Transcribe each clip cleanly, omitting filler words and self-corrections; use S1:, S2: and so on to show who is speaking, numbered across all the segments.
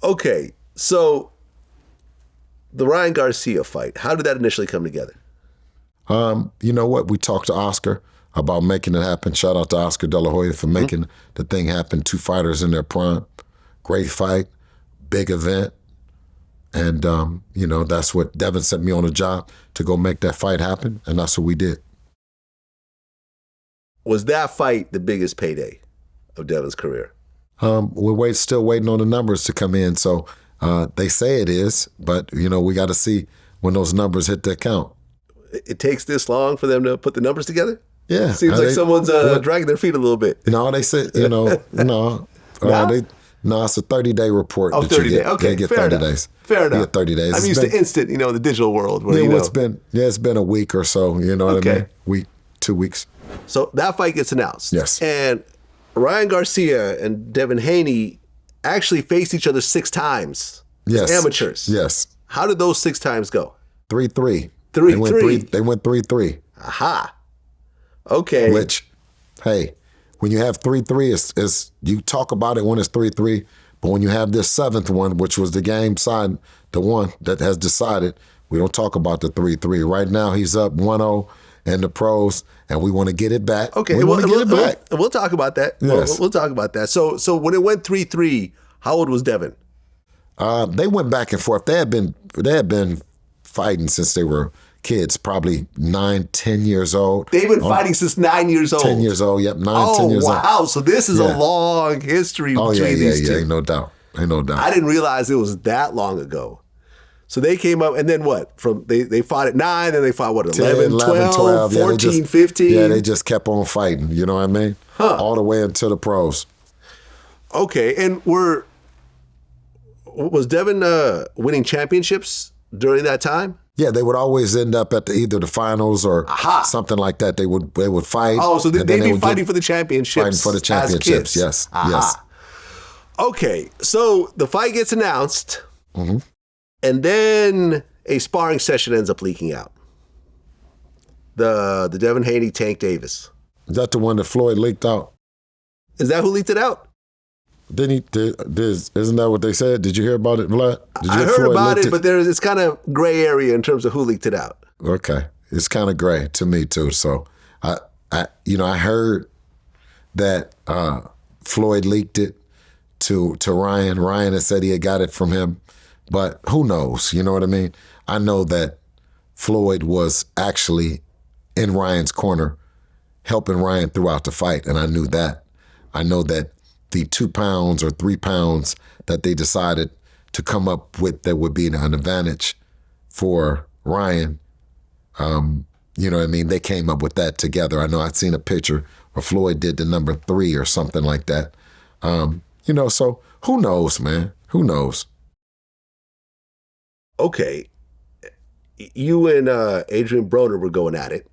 S1: Okay, so the Ryan Garcia fight, how did that initially come together?
S2: You know what? We talked to Oscar about making it happen. Shout out to Oscar De La Hoya for making the thing happen. 2 fighters in their prime. Great fight, big event. And, that's what Devin sent me on a job to go make that fight happen, and that's what we did.
S1: Was that fight the biggest payday of Devin's career?
S2: We're still waiting on the numbers to come in, so they say it is, but, we got to see when those numbers hit the account.
S1: It takes this long for them to put the numbers together?
S2: Yeah.
S1: Seems like someone's dragging their feet a little bit.
S2: No, they said, no. It's a 30-day report.
S1: Oh, 30 days. Okay,
S2: they get
S1: fair
S2: 30
S1: enough.
S2: days.
S1: Fair enough.
S2: You get 30 days.
S1: I'm used to instant, in the digital world. Where,
S2: it's been a week or so, you know what I mean? Week, 2 weeks.
S1: So that fight gets announced.
S2: Yes.
S1: And Ryan Garcia and Devin Haney actually faced each other 6 times.
S2: Yes.
S1: As amateurs.
S2: Yes.
S1: How did those 6 times go?
S2: 3-3.
S1: 3-3.
S2: They went 3-3.
S1: Aha. Okay.
S2: Which, hey, when you have 3-3, is you talk about it when it's 3-3, but when you have this 7th one, which was the game side, the one that has decided, we don't talk about the 3-3. Right now, he's up 1-0 in the pros, and we want to get it back.
S1: Okay,
S2: we want to get it back.
S1: We'll talk about that.
S2: Yes.
S1: We'll talk about that. So when it went 3-3, how old was Devin?
S2: They went back and forth. They had been fighting since they were kids, probably 9, 10 years old.
S1: They've been fighting since 9 years old.
S2: 10 years old, yep, 10 years old.
S1: Oh, wow. So this is a long history between these two.
S2: Ain't no doubt.
S1: I didn't realize it was that long ago. So they came up, and then what? They fought at 9, then they fought, 11, 12, 14, 15?
S2: Yeah, they just kept on fighting, you know what I mean? All the way until the pros.
S1: Okay, and was Devin winning championships during that time?
S2: Yeah, they would always end up at either the finals or something like that. They would fight.
S1: Oh, so they'd be fighting for the championships.
S2: Fighting for the championships, yes. Yes.
S1: Okay, so the fight gets announced, and then a sparring session ends up leaking out. The Devin Haney Tank Davis.
S2: Is that the one that Floyd leaked out?
S1: Is that who leaked it out?
S2: Isn't that what they said? Did you hear about it, Vlad?
S1: I heard about it, but it's kind of gray area in terms of who leaked it out.
S2: Okay, it's kind of gray to me too. So I heard that Floyd leaked it to Ryan. Ryan had said he had got it from him, but who knows? You know what I mean? I know that Floyd was actually in Ryan's corner, helping Ryan throughout the fight, and I knew that. I know that the 2 pounds or 3 pounds that they decided to come up with that would be an advantage for Ryan, you know what I mean? They came up with that together. I know I'd seen a picture where Floyd did the number 3 or something like that. So who knows, man? Who knows?
S1: Okay. You and Adrien Broner were going at it.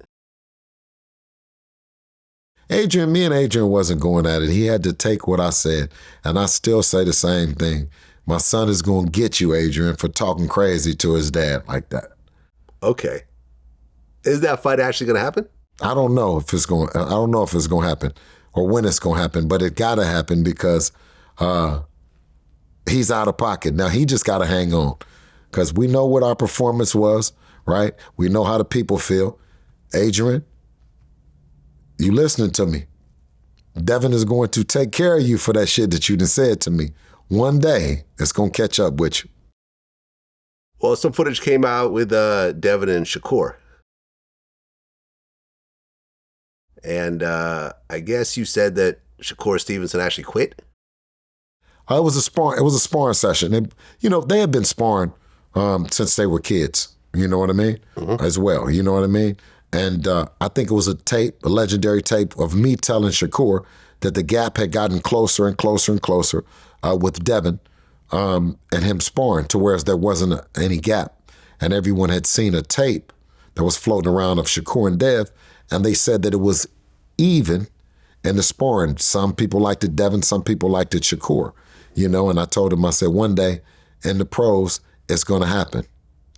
S2: Me and Adrien wasn't going at it. He had to take what I said, and I still say the same thing. My son is going to get you, Adrien, for talking crazy to his dad like that.
S1: Okay. Is that fight actually going to happen?
S2: I don't know if it's going to happen or when it's going to happen, but it got to happen because he's out of pocket. Now, he just got to hang on because we know what our performance was, right? We know how the people feel. Adrien, you listening to me? Devin is going to take care of you for that shit that you done said to me. One day, it's going to catch up with you.
S1: Well, some footage came out with Devin and Shakur. And I guess you said that Shakur Stevenson actually quit?
S2: It was a sparring session. They had been sparring since they were kids. You know what I mean? As well. You know what I mean? And I think it was a legendary tape of me telling Shakur that the gap had gotten closer and closer and closer with Devin and him sparring to whereas there wasn't any gap. And everyone had seen a tape that was floating around of Shakur and Dev, and they said that it was even in the sparring. Some people liked it Devin, some people liked it Shakur. And I told him, I said, one day in the pros, it's going to happen.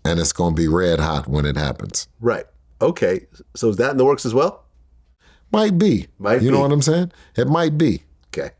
S2: And it's going to be red hot when it happens.
S1: Right. Okay, so is that in the works as well?
S2: Might be. You know what I'm saying? It might be.
S1: Okay.